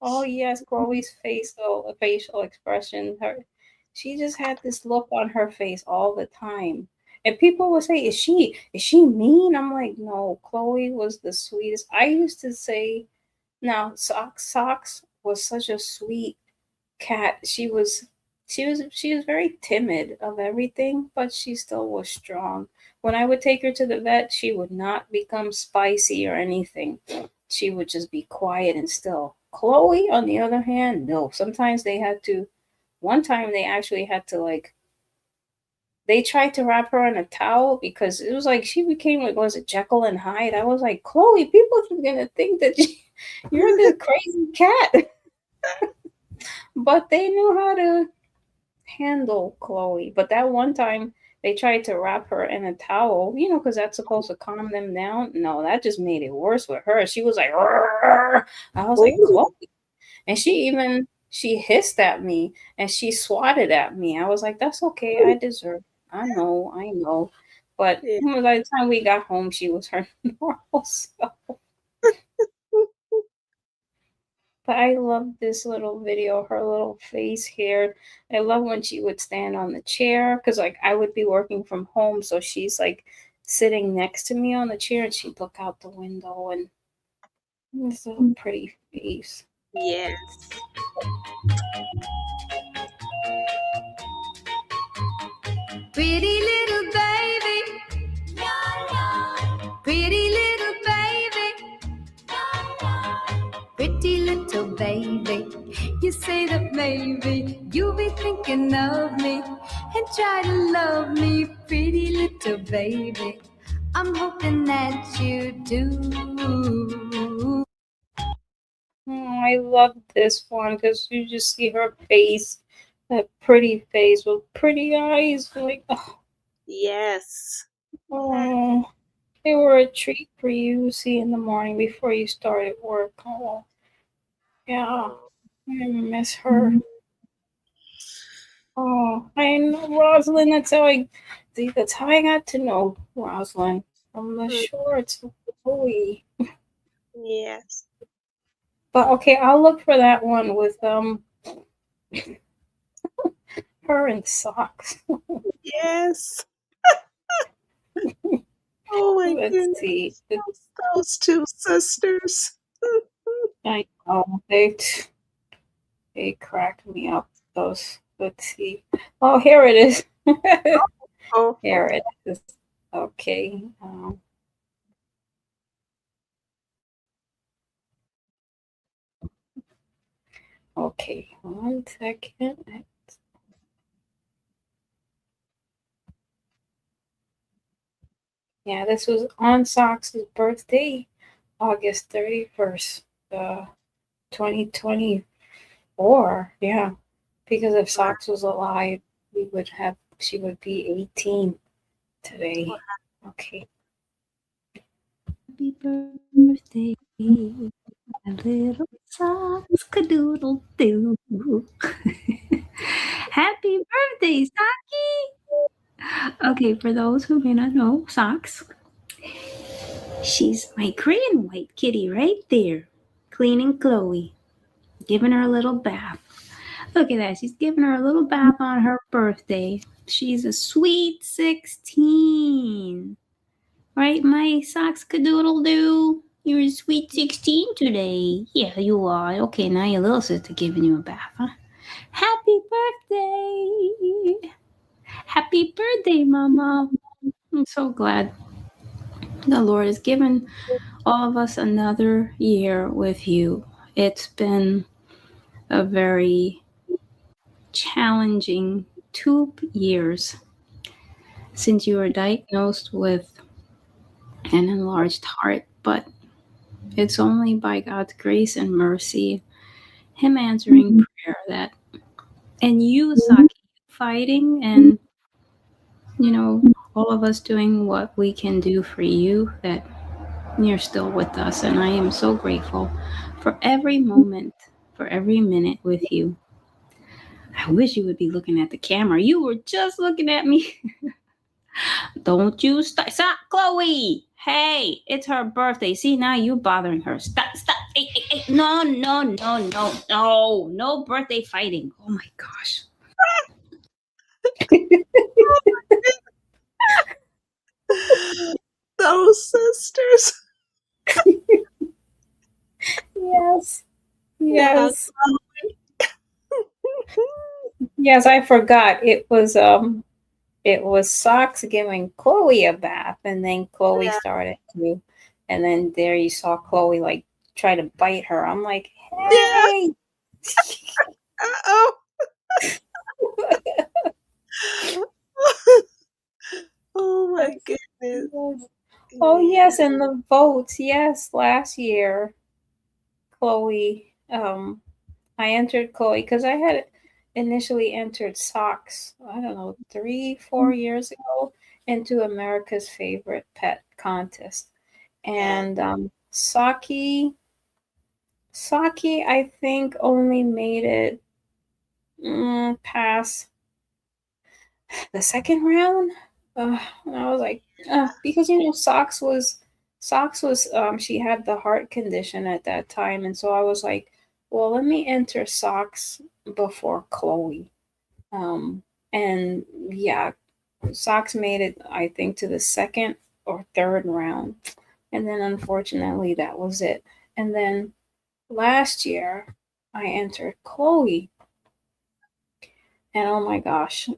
Oh, Oh yes, Chloe's facial expression. She just had this look on her face all the time. And people would say, is she mean? I'm like, no, Chloe was the sweetest. I used to say, now Socks was such a sweet cat. She was very timid of everything, but she still was strong. When I would take her to the vet, she would not become spicy or anything. She would just be quiet and still. Chloe, on the other hand, no. Sometimes they had to. One time they actually had to like. They tried to wrap her in a towel because it was like she became like, was it Jekyll and Hyde? I was like, Chloe, people are gonna think that you're this crazy cat. But they knew how to handle Chloe. But that one time they tried to wrap her in a towel, because that's supposed to calm them down. No, that just made it worse with her. She was like, "Rrrr." I was like, oh, Chloe. And she hissed at me and she swatted at me. I was like, that's okay. I deserve it. I know. But yeah. by the time we got home, she was her normal self. But I love this little video, her little face here. I love when she would stand on the chair because, like, I would be working from home. So she's like sitting next to me on the chair and she'd look out the window and this little pretty face. Yes. Pretty little baby, pretty little baby, pretty little baby. You say that maybe you'll be thinking of me and try to love me, pretty little baby. I'm hoping that you do. I love this one because you just see her face, that pretty face with pretty eyes. Like, Yes. oh, they were a treat for you to see in the morning before you started work. Oh, yeah, Oh, I miss her. Oh, I know Rosalind. That's how I got to know Rosalind from the mm, shorts. Chloe. yes. But okay, I'll look for that one with her in socks. Yes. Oh my Let's goodness. see. Those two sisters. I know they crack me up. Those. Let's see. Oh, here it is. Oh, Here it is. Okay. Okay. 1 second. Yeah, this was on Socks's birthday, August 31st, 2024. Yeah, because if wow. Socks was alive, she would be 18 today. Okay. Happy birthday, my little socks, cadoodle doo. Happy birthday, Socky! Okay, for those who may not know, Socks, she's my gray and white kitty right there, cleaning Chloe, giving her a little bath. Look at that, she's giving her a little bath on her birthday. She's a sweet 16. Right, my socks cadoodle doo? You're a sweet 16 today. Yeah, you are. Okay, now your little sister giving you a bath, huh? Happy birthday! Happy birthday, Mama! I'm so glad the Lord has given all of us another year with you. It's been a very challenging 2 years since you were diagnosed with an enlarged heart, but it's only by God's grace and mercy, Him answering prayer, that, and you, Saki, fighting, and all of us doing what we can do for you, that you're still with us, and I am so grateful for every moment, for every minute with you. I wish you would be looking at the camera. You were just looking at me. Don't you stop, Chloe. Hey, it's her birthday. See, now you bothering her. Stop. Hey. No, no birthday fighting. Oh my gosh. Those sisters. Yes. Yeah. Yes. Yes, I forgot. It was Socks giving Chloe a bath, and then Chloe Yeah. started to, and then there you saw Chloe like try to bite her. I'm like, Yeah. hey. Uh-oh. Oh my goodness. Yes. Oh Yeah. yes, and the votes. Yes, last year, Chloe. I entered Chloe because I had initially entered Socks. I don't know, 3, 4 years ago into America's Favorite Pet contest, Yeah. and Saki, I think only made it past the second round. And I was like, because Socks was she had the heart condition at that time, and so I was like, well, let me enter Socks before Chloe. Um, and yeah, Socks made it, I think, to the second or third round, and then unfortunately that was it. And then last year I entered Chloe, and oh my gosh,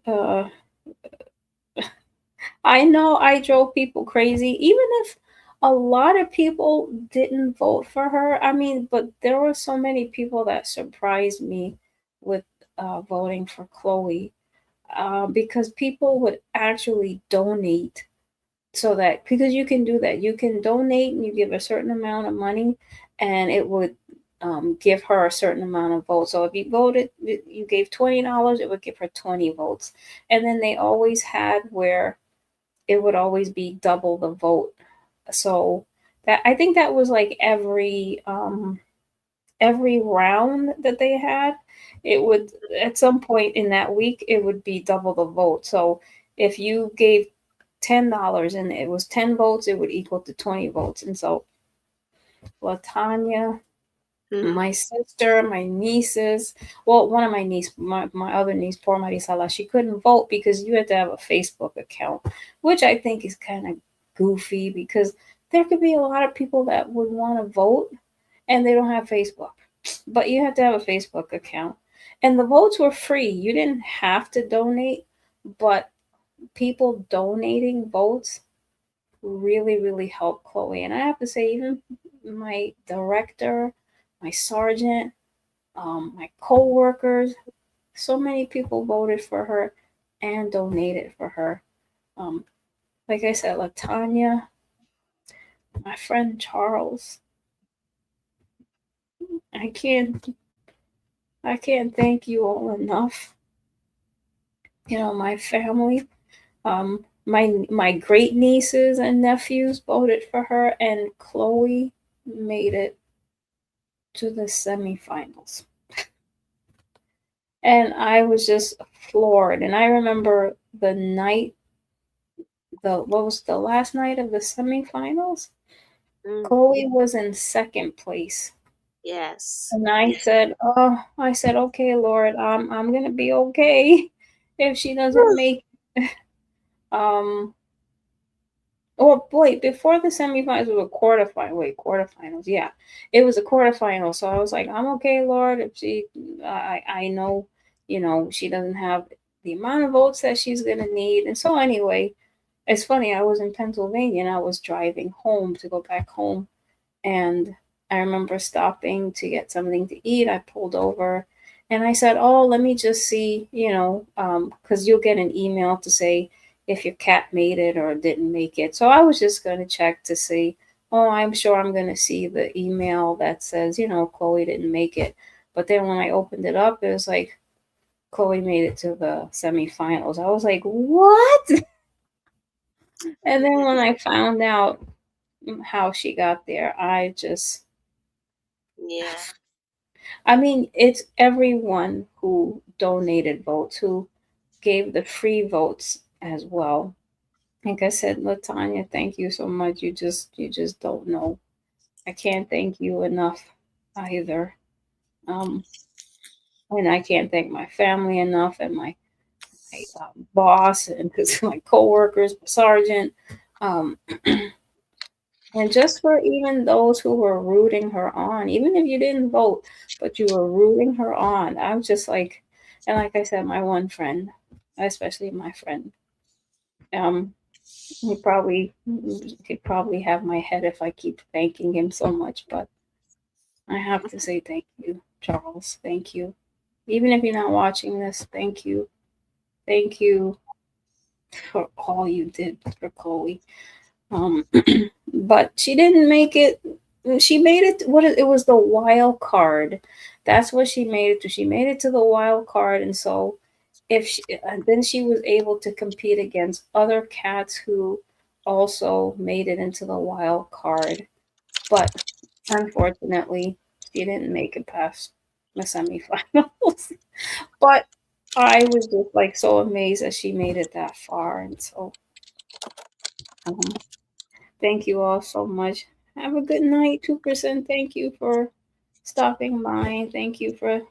I know I drove people crazy, even if a lot of people didn't vote for her. I mean, but there were so many people that surprised me with voting for Chloe, because people would actually donate, so that because you can do that, you can donate and you give a certain amount of money, and it would give her a certain amount of votes. So if you voted, you gave $20, it would give her 20 votes. And then they always had where it would always be double the vote. So that, I think that was like every round that they had, it would, at some point in that week, it would be double the vote. So if you gave $10 and it was 10 votes, it would equal to 20 votes. And so Latanya, Mm. my sister, my nieces, well, one of my niece, my other niece, poor Marisala, she couldn't vote because you had to have a Facebook account, which I think is kind of goofy because there could be a lot of people that would want to vote and they don't have Facebook, but you have to have a Facebook account. And the votes were free. You didn't have to donate, but people donating votes really, really helped Chloe. And I have to say, even my director, my sergeant, my co-workers, so many people voted for her and donated for her. Um, like I said, Latanya, my friend Charles, I can't I can't thank you all enough. You know, my family, my great nieces and nephews voted for her, and Chloe made it to the semifinals. And I was just floored. And I remember the night, the what was the last night of the semifinals? Mm. Chloe was in second place. Yes. And I Yeah. said, "Oh, I said, okay, Lord, I'm gonna be okay if she doesn't make." Um, oh boy, before the semifinals was a quarterfinal. Wait, quarterfinals, yeah, it was a quarterfinal. So I was like, I'm okay, Lord, if she, I know, she doesn't have the amount of votes that she's gonna need. And so anyway, it's funny. I was in Pennsylvania and I was driving home to go back home, and I remember stopping to get something to eat. I pulled over and I said, oh, let me just see, because you'll get an email to say if your cat made it or didn't make it. So I was just going to check to see, oh, I'm sure I'm going to see the email that says, Chloe didn't make it. But then when I opened it up, it was like, Chloe made it to the semifinals. I was like, what? And then when I found out how she got there. Yeah. I mean, it's everyone who donated votes, who gave the free votes as well. Like I said, Latanya, thank you so much. You just don't know. I can't thank you enough either. Um, and I can't thank my family enough, and my boss, and my coworkers, my sergeant, um, and just for even those who were rooting her on, even if you didn't vote, but you were rooting her on. I was just like, and like I said, my one friend, especially my friend, um, he probably have my head if I keep thanking him so much, but I have to say thank you, Charles. Thank you. Even if you're not watching this, thank you. Thank you for all you did for Chloe. Um, but she didn't make it. She made it. It was the wild card. That's what she made it to. She made it to the wild card, and so then she was able to compete against other cats who also made it into the wild card. But unfortunately, she didn't make it past the semifinals. But I was just like so amazed that she made it that far, and so um, thank you all so much. Have a good night, 2%. Thank you for stopping by. Thank you for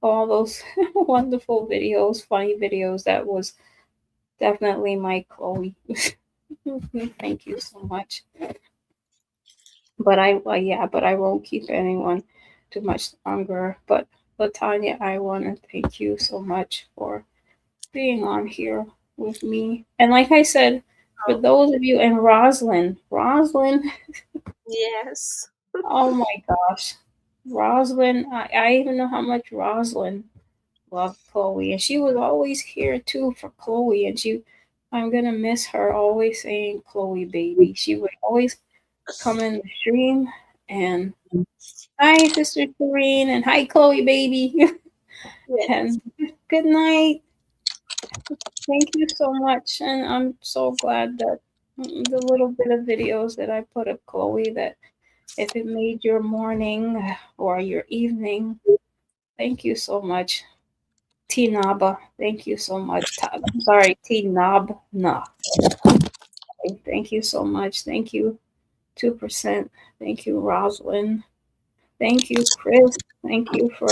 all those wonderful videos, funny videos. That was definitely my Chloe. Thank you so much. But I won't keep anyone too much longer. But Latanya, I want to thank you so much for being on here with me. And like I said, for Oh, those of you, and Rosalind, yes. oh my gosh. Rosalind, I even know how much Rosalind loved Chloe. And she was always here too for Chloe. And I'm going to miss her always saying Chloe baby. She would always come in the stream and hi, Sister Serene, and hi, Chloe baby. Yes. And good night. Thank you so much. And I'm so glad that the little bit of videos that I put of Chloe, that if it made your morning or your evening, thank you so much. T Naba, thank you so much. I'm sorry, T Nab. Nah. Thank you so much. Thank you, 2%. Thank you, Rosalind. Thank you, Chris. Thank you for.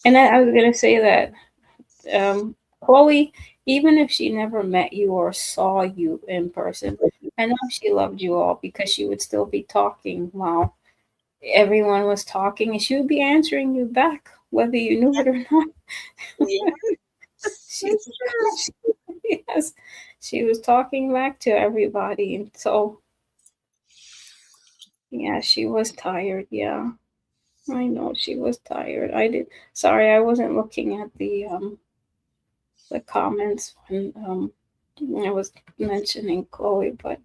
And I was gonna say that Chloe, even if she never met you or saw you in person, I know she loved you all because she would still be talking while everyone was talking, and she would be answering you back, whether you knew it or not. Yeah. she, yes, she was talking back to everybody, and so yeah, she was tired. Yeah, I know she was tired. I did. Sorry, I wasn't looking at the comments when I was mentioning Chloe, but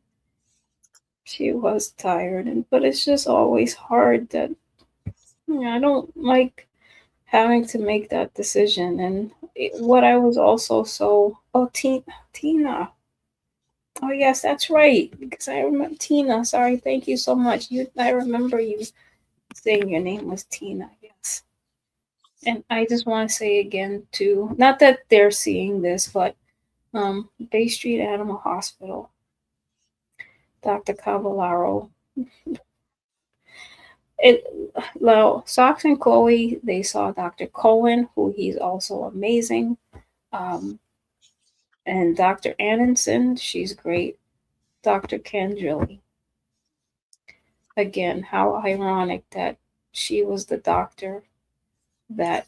she was tired. And but it's just always hard that I don't like having to make that decision. And what I was also so Tina. Oh yes, that's right. Because I remember Tina. Sorry, thank you so much. I remember you saying your name was Tina. Yes. And I just want to say again too, not that they're seeing this, but Bay Street Animal Hospital, Dr. Cavallaro. It Well, Socks and Chloe, they saw Dr. Cohen, who he's also amazing. Um, and Dr. Annenson, she's great. Dr. Kendrilly. Again, how ironic that she was the doctor that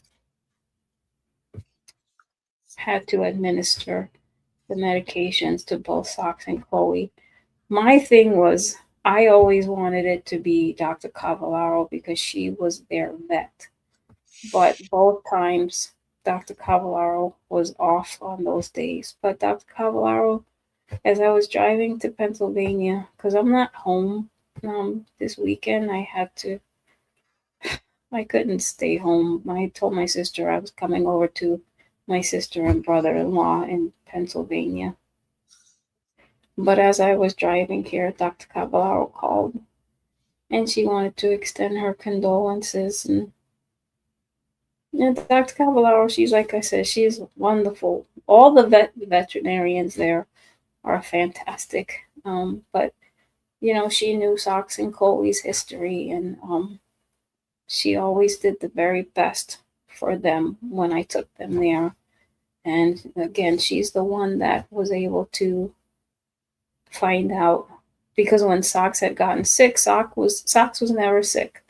had to administer the medications to both Socks and Chloe. My thing was, I always wanted it to be Dr. Cavallaro because she was their vet. But both times, Dr. Cavallaro was off on those days. But Dr. Cavallaro, as I was driving to Pennsylvania, because I'm not home this weekend, I couldn't stay home. I told my sister I was coming over to my sister and brother in law in Pennsylvania. But as I was driving here, Dr. Caballero called and she wanted to extend her condolences. And Dr. Caballero, she's like I said, she's wonderful. All the veterinarians there are fantastic. But she knew Socks and Chloe's history, and she always did the very best for them when I took them there. And again, she's the one that was able to find out, because when Socks had gotten sick, Socks was never sick.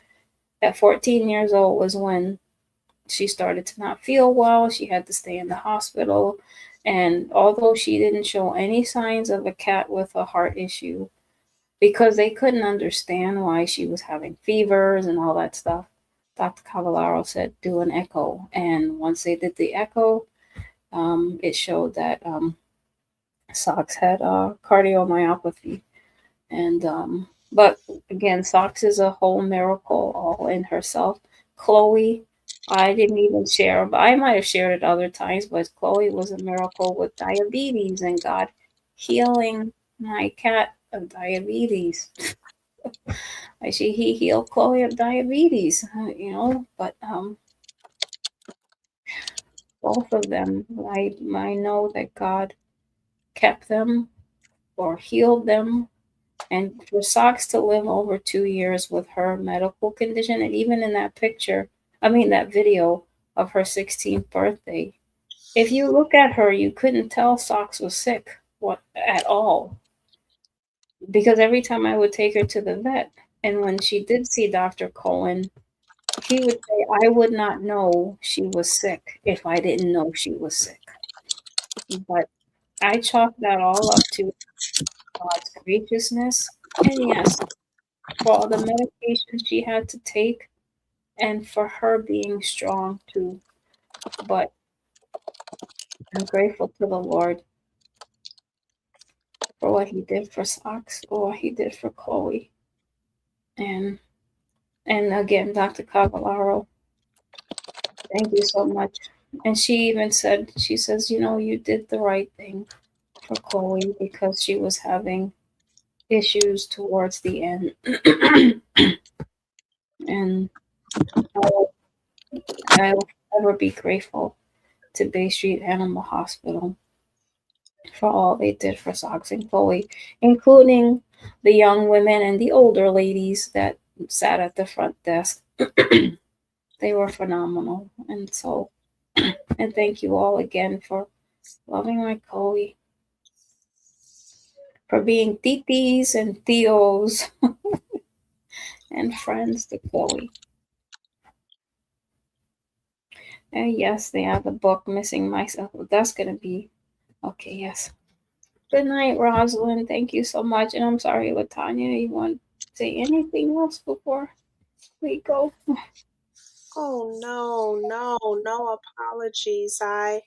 At 14 years old was when she started to not feel well. She had to stay in the hospital. And although she didn't show any signs of a cat with a heart issue, because they couldn't understand why she was having fevers and all that stuff, Dr. Cavallaro said, do an echo. And once they did the echo, it showed that Socks had cardiomyopathy. And but again, Socks is a whole miracle all in herself. Chloe, I didn't even share, but I might have shared it other times, but Chloe was a miracle with diabetes and God healing my cat of diabetes. He healed Chloe of diabetes, but both of them, I know that God kept them or healed them. And for Socks to live over 2 years with her medical condition, and even in that that video of her 16th birthday, if you look at her, you couldn't tell Socks was sick at all. Because every time I would take her to the vet, and when she did see Dr. Cohen, he would say, I would not know she was sick if I didn't know she was sick. But I chalk that all up to God's graciousness. And yes, for all the medication she had to take and for her being strong too. But I'm grateful to the Lord for what he did for Socks, for what he did for Chloe. And again, Dr. Cavallaro, thank you so much. And she even said, she says, you did the right thing for Chloe because she was having issues towards the end. And I will ever be grateful to Bay Street Animal Hospital for all they did for Socks and Chloe, including the young women and the older ladies that sat at the front desk. They were phenomenal. And so, and thank you all again for loving my Chloe, for being titis and tios and friends to Chloe. And yes, they have the book Missing Myself. That's going to be okay. Yes. Good night, Rosalind. Thank you so much. And I'm sorry, Latanya, you want to say anything else before we go? Oh no apologies. I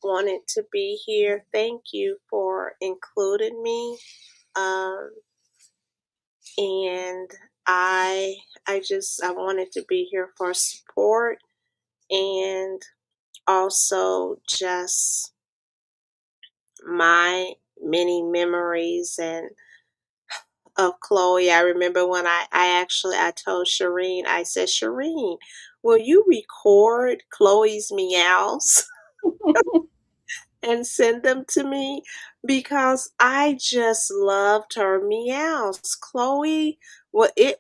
wanted to be here. Thank you for including me. And I wanted to be here for support and also just my many memories and of Chloe. I remember when I told Shireen, I said, Shireen, will you record Chloe's meows and send them to me? Because I just loved her meows. Chloe, well, it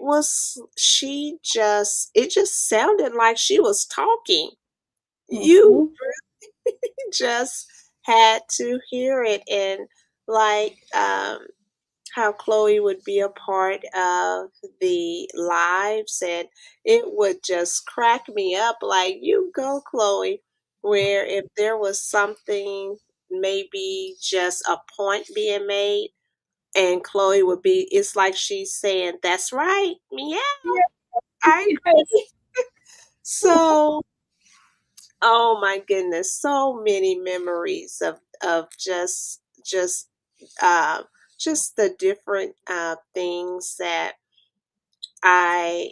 just sounded like she was talking. You Mm-hmm. just had to hear it, and like how Chloe would be a part of the lives, and it would just crack me up like, you go, Chloe, where if there was something, maybe just a point being made, and Chloe would be, it's like she's saying, that's right, meow, I Yes. agree. So, oh my goodness, so many memories of uh, just the different things that I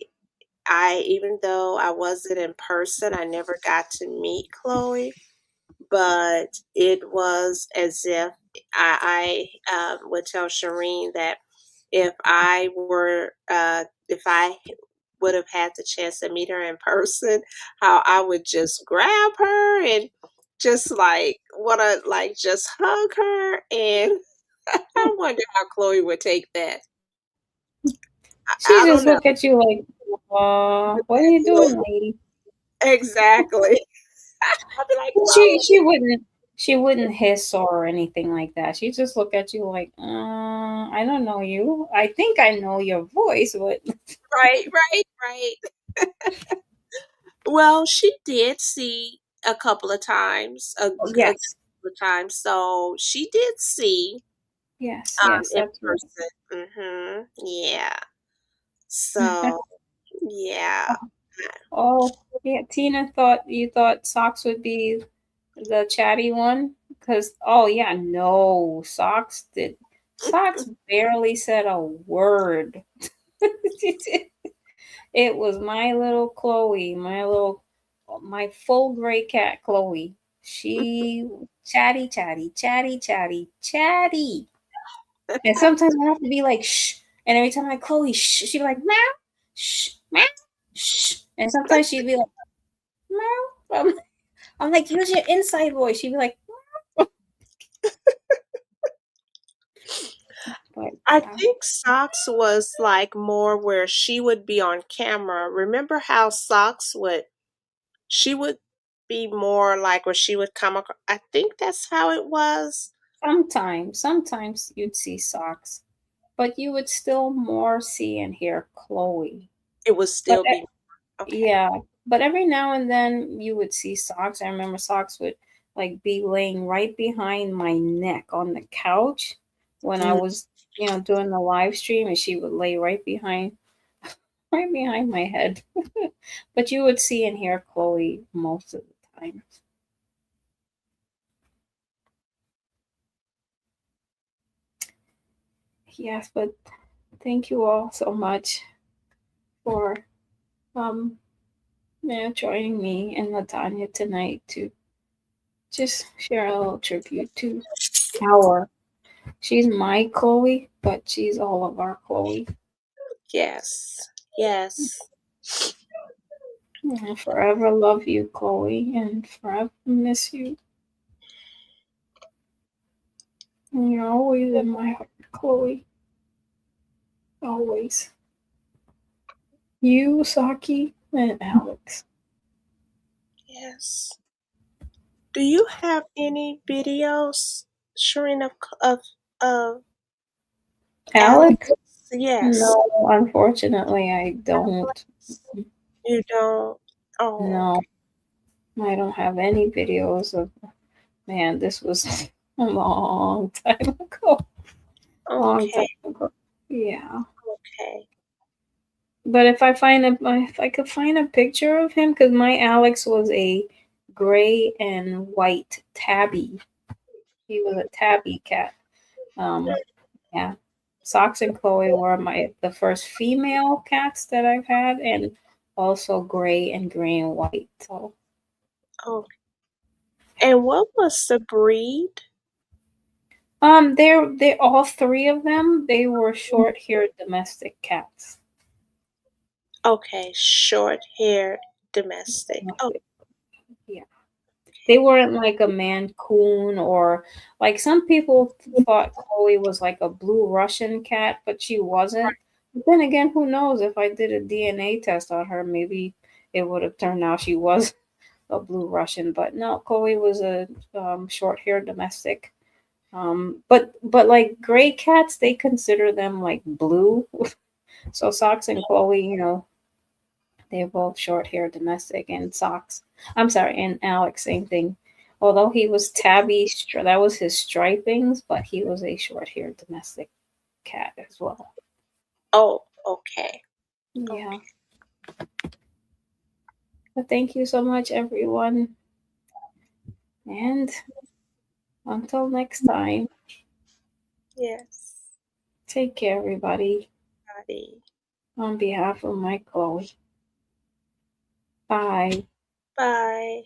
I even though I wasn't in person, I never got to meet Chloe, but it was as if I would tell Shireen that if I would have had the chance to meet her in person, how I would just grab her and just like want to like just hug her. And I wonder how Chloe would take that. She I don't just know. look at you like, what are you doing, lady? Exactly. I'd be like, She Chloe. she wouldn't she wouldn't hiss or anything like that. She just look at you like, I don't know you. I think I know your voice, but Right, right, right. Well, she did see a couple of times, a yes, couple of times. So she did see yes, in that's person. Yeah. right. So yeah. Oh, yeah. Tina thought you thought Socks would be the chatty one because oh yeah, no, Socks barely said a word. It was my little Chloe, my full gray cat Chloe. She chatty, chatty, chatty, chatty, chatty. And sometimes I have to be like shh. And every time I Chloe shh, she'd be like meow, shh, meow, shh. And sometimes she'd be like meow. I'm like, use your inside voice. She'd be like, but I yeah, think Socks was like more where she would be on camera. Remember how Socks would she would be more like where she would come across. I think that's how it was. sometimes you'd see Socks, but you would still more see and hear Chloe. It would But still be okay. yeah, but every now and then you would see Socks. I remember Socks would like be laying right behind my neck on the couch when I Mm, was, doing the live stream, and she would lay right behind my head. But you would see and hear Chloe most of the time. Yes, but thank you all so much for um joining me and Latanya tonight to just share a little tribute to our. She's my Chloe, but she's all of our Chloe. yes. Yes. I forever love you, Chloe, and forever miss you. And you're always in my heart, Chloe. Always. You, Saki, and Alex. Yes. Do you have any videos, Shireen, of Alex? Alex? Yes. No, unfortunately, I don't. Alex. You don't. Oh, No, I don't have any videos of. Man, this was a long time ago. Long okay. time ago. Yeah. Okay. But if I could find a picture of him, because my Alex was a gray and white tabby. He was a tabby cat. Um, yeah. Socks and Chloe were the first female cats that I've had, and also gray and white. So, Oh, and what was the breed? they all three of them. They were short-haired domestic cats. Okay, short hair domestic. Oh, Yeah. They weren't like a Mancoon or like some people thought Chloe was like a blue Russian cat, but she wasn't. But then again, who knows if I did a DNA test on her, maybe it would have turned out she was a blue Russian. But no, Chloe was a short-haired domestic. But like gray cats, they consider them like blue. So Socks and Chloe, they're both short hair domestic and Socks. I'm sorry, and Alex, same thing. Although he was tabby, that was his stripings, but he was a short hair domestic cat as well. oh, okay. Yeah. Okay. But thank you so much, everyone. And until next time, Yes. take care, everybody. Body. On behalf of my Chloe. Bye. Bye.